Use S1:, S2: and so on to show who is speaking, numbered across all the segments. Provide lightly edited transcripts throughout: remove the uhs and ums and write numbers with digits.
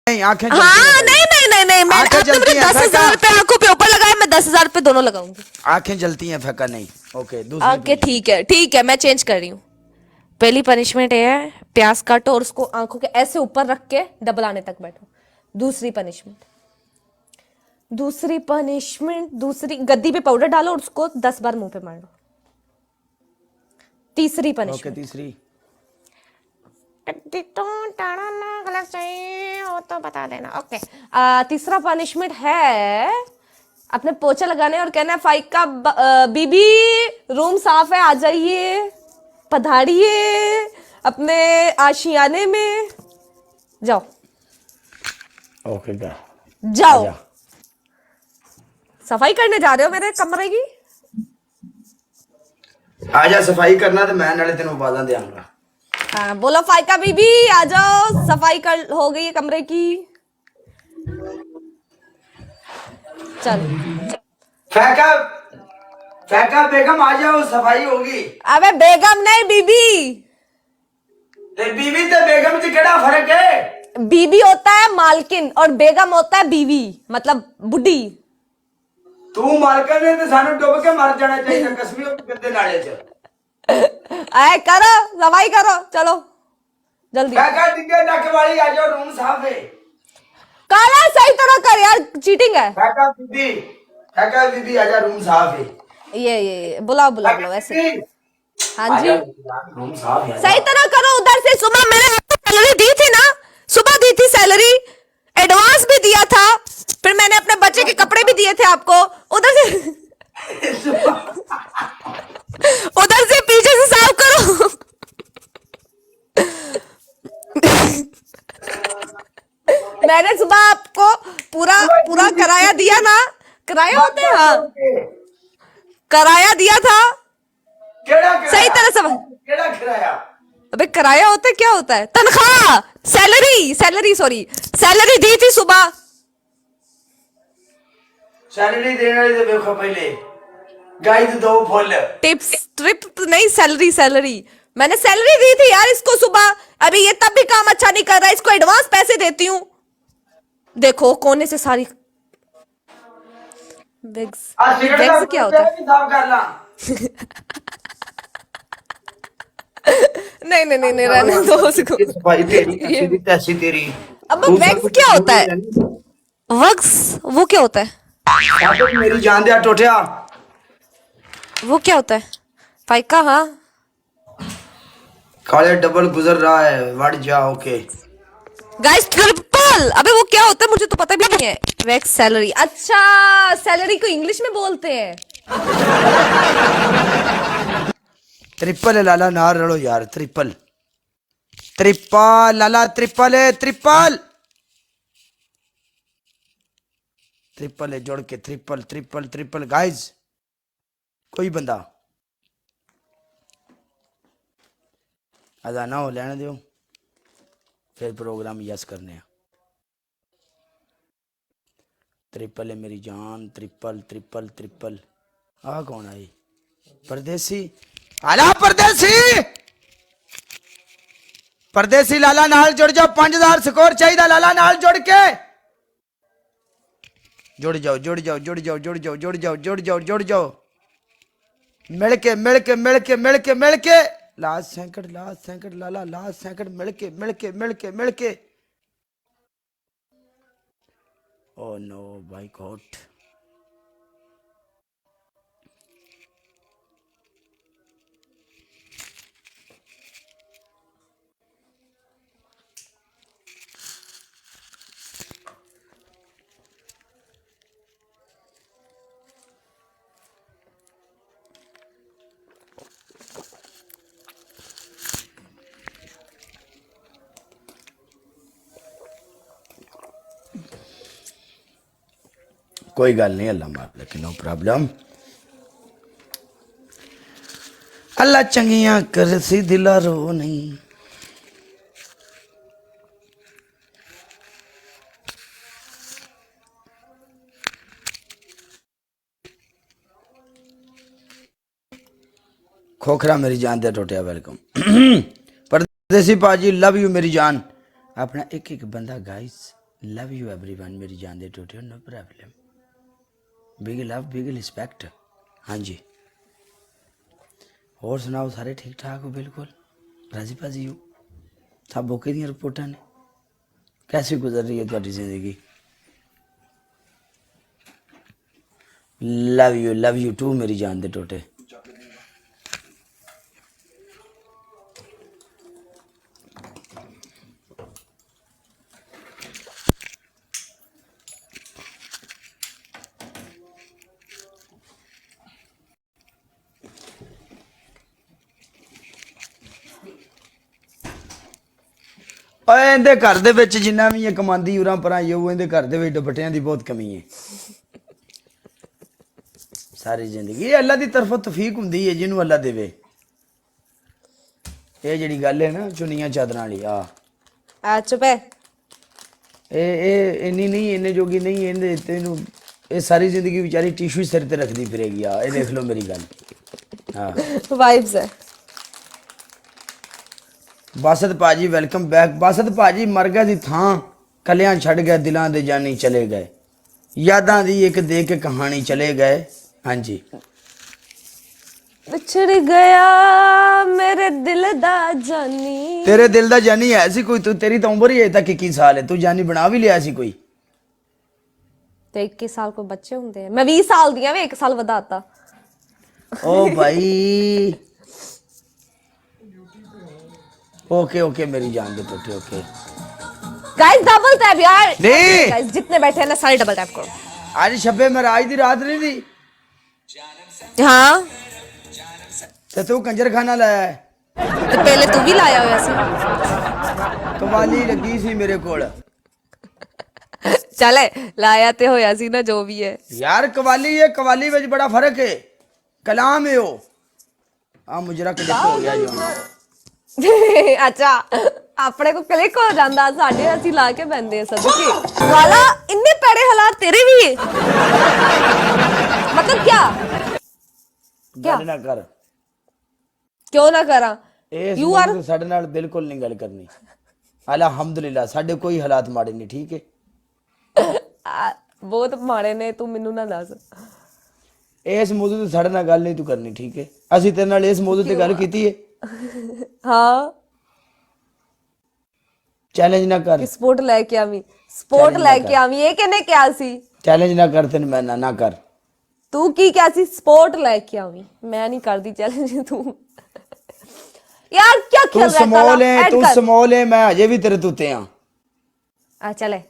S1: नहीं आंखें
S2: हाँ नहीं नहीं नहीं नहीं, मैं आपने मुझे 10,000 रुपए आंखों पे ऊपर लगाए, मैं 10,000 रुपए दोनों लगाऊंगी।
S1: आंखें जलती हैं फेंका नहीं। ओके दूसरी
S2: ओके ठीक है, मैं चेंज कर रही हूँ। पहली पनिशमेंट ये है, प्याज काटो और उसको आंखों के ऐसे ऊपर रख के डबल आने तक बैठो। दूसरी पनिशमेंट, दूसरी गद्दी पे पाउडर डालो और उसको 10 बार मुंह पे मारो। तीसरी
S1: ओके
S2: पनिशमेंट,
S1: तीसरी
S2: गलत सही हो तो बता देना। ओके तीसरा पनिशमेंट है, अपने पोछा लगाने और कहना है फाइका बीबी रूम साफ है, आ जाइए, पधारिए अपने आशियाने में। जाओ
S1: ओके
S2: जाओ, सफाई करने जा रहे हो मेरे कमरे की?
S1: आजा सफाई करना तो मैं नाले तेन आवाजा देंगा।
S2: हाँ बोलो फाइका बीबी आ जाओ, सफाई कर हो गई है कमरे की। चल
S1: फैका फैका बेगम आ जाओ सफाई होगी।
S2: अबे बेगम नहीं बीबी।
S1: ते बीवी ते बेगम से केड़ा फर्क है?
S2: बीबी होता है मालकिन और बेगम होता है बीवी, मतलब बुढ़ी।
S1: तू मालकन ने तो सानू डुब के मर जाना चाहिए कसमी गंदे नाले च।
S2: आए करो सफाई करो, चलो जल्दी।
S1: फैका डिग्गे डक वाली आ जाओ, रूम साफ है।
S2: काला सही तरह कर यार, चीटिंग है।
S1: फैका बीबी आ जा, रूम साफ है।
S2: ये बुलाओ ऐसे। हाँ जी
S1: रूम साफ है,
S2: सही तरह करो। उधर से सुबह मैंने आपको सैलरी दी थी ना, सुबह दी थी सैलरी, एडवांस भी दिया था, फिर मैंने अपने बच्चे के कपड़े भी दिए थे आपको। उधर से उधर से पीछे से साफ करो। मैंने सुबह आपको पूरा पूरा किराया दिया ना, किराया होता है हाँ, किराया दिया था सही तरह से।
S1: केड़ा किराया?
S2: अबे किराया होता है, क्या होता है? तनख्वाह, सैलरी सॉरी, सैलरी दी थी सुबह।
S1: सैलरी देने वाले तो देखो पहले गाइड दो फुल
S2: टिप्स ट्रिप नहीं, सैलरी मैंने सैलरी दी थी यार इसको सुबह। अभी ये तब भी काम अच्छा नहीं कर रहा है, इसको एडवांस पैसे देती हूँ। देखो कोने से सारी वेग्स क्या होता है?
S1: साफ कर ला।
S2: नहीं रहने दो उसको।
S1: भाई तेरी कैसी भी तैसी तेरी।
S2: अब वेग्स क्या होता है? वक्स वो क्या होता है?
S1: मेरी जान दिया टोटिया।
S2: वो क्या होता है? फाइका हाँ
S1: काले डबल गुजर रहा है, बढ़ जा। ओके
S2: गाइस ट्रिपल, अबे वो क्या होता है मुझे तो पता भी नहीं है। वैक्स सैलरी, अच्छा सैलरी को इंग्लिश में बोलते हैं।
S1: ट्रिपल है लाला, नार रड़ो यार। ट्रिपल लाला, ट्रिपल है, ट्रिपल है जोड़ के। ट्रिपल गाइस, कोई बंदा अदा ना हो लेने दो, फिर प्रोग्राम यस करने। ट्रिपल है मेरी जान, ट्रिपल। आ कौन आई? परदेसी आला, परदेसी लाला नाल जुड़ जाओ। 5,000 स्कोर चाहिए लाला नाल जुड़ के। जुड़ जाओ। मिल के लास्ट सेकंड लाला, लास्ट सेकंड मिल के। Oh no by God. कोई गल नहीं, अल्लाह माफ, लेकिन नो प्रॉब्लम। अल्लाह चंगियां कर सी दिला रो नहीं। खोखरा मेरी जान दे टोटिया, वेलकम। परदेसी पाजी लव यू मेरी जान। अपना एक बंदा गाइस ਲਵ ਯੂ एवरीवन ਮੇਰੀ ਜਾਨ ਦੇ ਟੋਟੇ ਨੋ ਪ੍ਰੋਬਲਮ ਬਿਗ ਲਵ ਬਿਗ ਰਿਸਪੈਕਟ ਹਾਂਜੀ ਹੋਰ ਸੁਣਾਓ ਸਾਰੇ ਠੀਕ ਠਾਕ ਹੋ ਬਿਲकुल राजी बाजी हो सब ओके दी रिपोर्टा ने कैसे गुजर रही है तुम्हारी जिंदगी लव यू टू मेरी जान दे टोटे ਓਏ ਇਹਦੇ ਘਰ ਦੇ ਵਿੱਚ ਜਿੰਨਾ ਵੀ ਇਹ ਕਮਾਂਦੀ ਉਰਾਂ ਪਰਾਂ ਯੋ ਇਹਦੇ ਘਰ ਦੇ ਵਿੱਚ ਦੁਪੱਟਿਆਂ ਦੀ ਬਹੁਤ ਕਮੀ ਹੈ ਸਾਰੀ ਜ਼ਿੰਦਗੀ ਇਹ ਅੱਲਾ ਦੀ ਤਰਫੋਂ ਤੌਫੀਕ ਹੁੰਦੀ ਹੈ ਜਿਹਨੂੰ ਅੱਲਾ ਦੇਵੇ ਇਹ ਜਿਹੜੀ ਗੱਲ ਹੈ ਨਾ ਚੁੰਨੀਆਂ ਚਾਦਰਾਂ ਵਾਲੀ
S2: ਆ ਚੁੱਪ ਹੈ
S1: ਇਹ ਇੰਨੀ ਨਹੀਂ ਇਹਨੇ ਜੋਗੀ ਨਹੀਂ ਇਹਦੇ ਤੈਨੂੰ ਇਹ ਸਾਰੀ ਜ਼ਿੰਦਗੀ ਵਿਚਾਰੀ ਟਿਸ਼ੂ ਸਿਰ ਤੇ ਰੱਖਦੀ ਫਿਰੇਗੀ ਆ ਇਹ ਦੇਖ ਲਓ ਮੇਰੀ ਗੱਲ ਹਾਂ
S2: ਵਾਈਬਸ ਹੈ
S1: ਬਾਸਤ ਭਾਜੀ ਵੈਲਕਮ ਬੈਕ ਬਾਸਤ ਭਾਜੀ ਮਰ ਗਿਆ ਦੀ ਥਾਂ ਕਲਿਆਂ ਛੱਡ ਗਏ ਦਿਲਾਂ ਦੇ ਜਾਨੀ ਚਲੇ ਗਏ ਯਾਦਾਂ ਦੀ ਇੱਕ ਦੇ ਕੇ ਕਹਾਣੀ ਚਲੇ ਗਏ ਹਾਂਜੀ
S2: ਵਿਛੜ ਗਿਆ ਮੇਰੇ ਦਿਲ ਦਾ ਜਾਨੀ
S1: ਤੇਰੇ ਦਿਲ ਦਾ ਜਾਨੀ ਹੈ ਸੀ ਕੋਈ ਤੂੰ ਤੇਰੀ ਤਾਂ ਉਮਰ ਹੀ ਅਜੇ ਤੱਕ 21 ਸਾਲ ਹੈ ਤੂੰ ਜਾਨੀ ਬਣਾ ਵੀ ਲਿਆ ਸੀ ਕੋਈ
S2: ਤੇ 21 ਸਾਲ ਕੋ ਬੱਚੇ ਹੁੰਦੇ ਆ ਮੈਂ 20 ਸਾਲ ਦੀਆਂ ਵੇ 1 ਸਾਲ ਵਧਾਤਾ
S1: ਓ ਭਾਈ ओके मेरी जान दे टोटे ओके
S2: गाइस डबल टैप यार
S1: नहीं
S2: गाइस जितने बैठे हैं ना सारे डबल टैप करो
S1: आज शब्बे मेराज दी रात नहीं थी
S2: हाँ
S1: ते तू कंजर खाना लाया है
S2: तो पहले तू भी लाया होया सी
S1: कवाली लगी सी मेरे कोल
S2: चले लाया ते होया सी ना जो भी है
S1: यार कवाली विच बड़ा फर्क है कलाम है ओ आ मुजरा क्लिक हो गया जो
S2: ਅੱਛਾ ਆਪਣੇ ਕੋ ਕਲਿੱਕ ਹੋ ਜਾਂਦਾ ਸਾਡੇ ਅਸੀਂ ਲਾ ਕੇ ਬੰਦੇ ਆ ਸਦਕੇ ਵਾਲਾ ਇੰਨੇ ਪੈੜੇ ਹਾਲਾਤ ਤੇਰੇ ਵੀ ਹੈ मतलब क्या
S1: ਗੱਲ ਨਾ ਕਰ
S2: क्यों ना करा
S1: ਇਸ
S2: You are-
S1: ਨੂੰ ਸਾਡੇ ਨਾਲ ਬਿਲਕੁਲ ਨਹੀਂ ਗੱਲ ਕਰਨੀ ਅਲਹਮਦੁਲਿਲਾ ਸਾਡੇ ਕੋਈ ਹਾਲਾਤ ਮਾੜੇ ਨਹੀਂ ਠੀਕ ਹੈ
S2: ਬਹੁਤ ਮਾੜੇ ਨੇ ਤੂੰ ਮੈਨੂੰ ਨਾ ਦੱਸ
S1: ਇਸ ਮੌਜੂ ਤੇ ਸਾਡੇ ਨਾਲ ਗੱਲ ਨਹੀਂ ਤੂੰ ਕਰਨੀ ਠੀਕ ਹੈ ਅਸੀਂ ਤੇਰੇ ਨਾਲ ਇਸ ਮੌਜੂ ਤੇ ਗੱਲ ਕੀਤੀ ਹੈ
S2: ਹਾਂ
S1: ਚੈਲੰਜ ਨਾ ਕਰ
S2: ਕਿ ਸਪੋਰਟ ਲੈ ਕੇ ਆਵੀਂ ਇਹ ਕਿਹਨੇ ਕਿਹਾ ਸੀ
S1: ਚੈਲੰਜ ਨਾ ਕਰ ਤੈਨੂੰ ਮੈਂ ਨਾ ਕਰ
S2: ਤੂੰ ਕੀ ਕਿਹਾ ਸੀ ਸਪੋਰਟ ਲੈ ਕੇ ਆਵੀਂ ਮੈਂ ਨਹੀਂ ਕਰਦੀ ਚੈਲੰਜ ਤੂੰ यार क्या
S1: तू
S2: खेल रहा है
S1: स्मॉल है
S2: काला?
S1: तू
S2: Add कर।
S1: स्मॉल है मैं अजय भी तेरे तूते हैं
S2: चले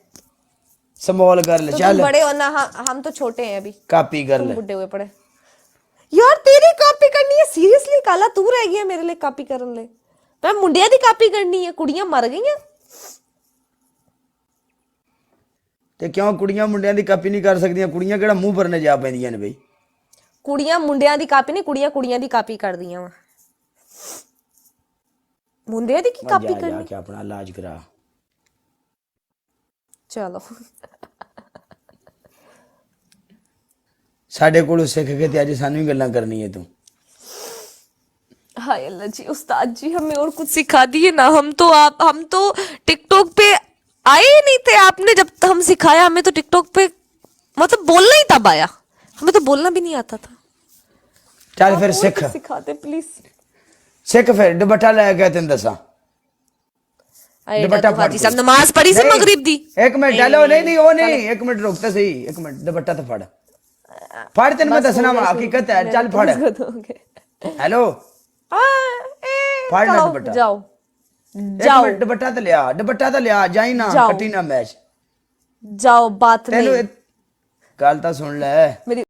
S1: स्मॉल कर ले
S2: तो
S1: चल
S2: तुम बड़े हो ना हम तो छोटे हैं अभी
S1: कापी कर
S2: तुम
S1: ले
S2: बुढ़े हुए पड़े यार तेरी कापी करनी है सीरियसली काला तू रह गया मेरे लिए कापी करन ले मैं मुंडिया दी कापी करनी है कुड़ियां मर गईयां
S1: ਤੇ ਕਿਉਂ ਕੁੜੀਆਂ ਮੁੰਡਿਆਂ ਦੀ ਕਾਪੀ ਨਹੀਂ ਕਰ ਸਕਦੀਆਂ ਕੁੜੀਆਂ ਕਿਹੜਾ ਮੂੰਹ ਭਰਨੇ ਜਾ ਪੈਂਦੀਆਂ ਨੇ ਬਈ
S2: ਕੁੜੀਆਂ ਮੁੰਡਿਆਂ ਦੀ ਕਾਪੀ ਨਹੀਂ ਕੁੜੀਆਂ ਕੁੜੀਆਂ ਦੀ ਕਾਪੀ ਕਰਦੀਆਂ ਵਾ ਮੁੰਡਿਆਂ ਦੀ ਕੀ ਕਾਪੀ
S1: ਜਾ
S2: ਕਰਨੀ
S1: ਕੇ ਆਪਣਾ ਇਲਾਜ ਕਰਾ
S2: ਚਲੋ
S1: ਸਾਡੇ ਕੋਲੋਂ ਸਿੱਖ ਕੇ ਤੇ ਅੱਜ ਸਾਨੂੰ ਹੀ ਗੱਲਾਂ ਕਰਨੀ ਹੈ ਤੂੰ
S2: हाय अल्लाह जी उस्ताद जी हमें और कुछ सिखा दिए ना हम तो टिकटॉक पे आए ही नहीं थे आपने जब हम सिखाया हमें तो टिकटॉक पे मतलब बोलना ही तब आया हमें तो बोलना भी नहीं आता था
S1: ਚੱਲ ਫਿਰ ਸਿੱਖ
S2: सिखाते प्लीज
S1: ਸਿੱਖ ਫਿਰ ਦੁਪੱਟਾ ਲੈ ਕੇ ਤੈਨੂੰ ਦੱਸਾਂ ਦੁਪੱਟਾ ਫੜ
S2: सब नमाज पढ़ी से मगरिब दी
S1: ਇੱਕ ਮਿੰਟ ਹੈਲੋ ਨਹੀਂ ਉਹ ਨਹੀਂ ਇੱਕ ਮਿੰਟ ਰੁਕ ਤਾਂ ਸਹੀ ਇੱਕ ਮਿੰਟ ਦੁਪੱਟਾ ਤਾਂ ਫੜ ਫੜ ਤੈਨੂੰ ਮੈਂ ਦੱਸਣਾ ਵਾ ਹਕੀਕਤ ਹੈ ਚੱਲ ਫੜ ਹੈਲੋ ਫੜ ਨਾ ਦੁਪੱਟਾ
S2: जाओ
S1: ਇੱਕ ਮਿੰਟ ਦੁਪੱਟਾ ਤਾਂ ਲਿਆ ਜਾਈ ਨਾ ਕੱਟੀ ਨਾ ਮੈਚ
S2: जाओ बात
S1: ਤੈਨੂੰ
S2: नहीं
S1: ਗੱਲ ਤਾਂ ਸੁਣ ਲੈ
S2: मेरी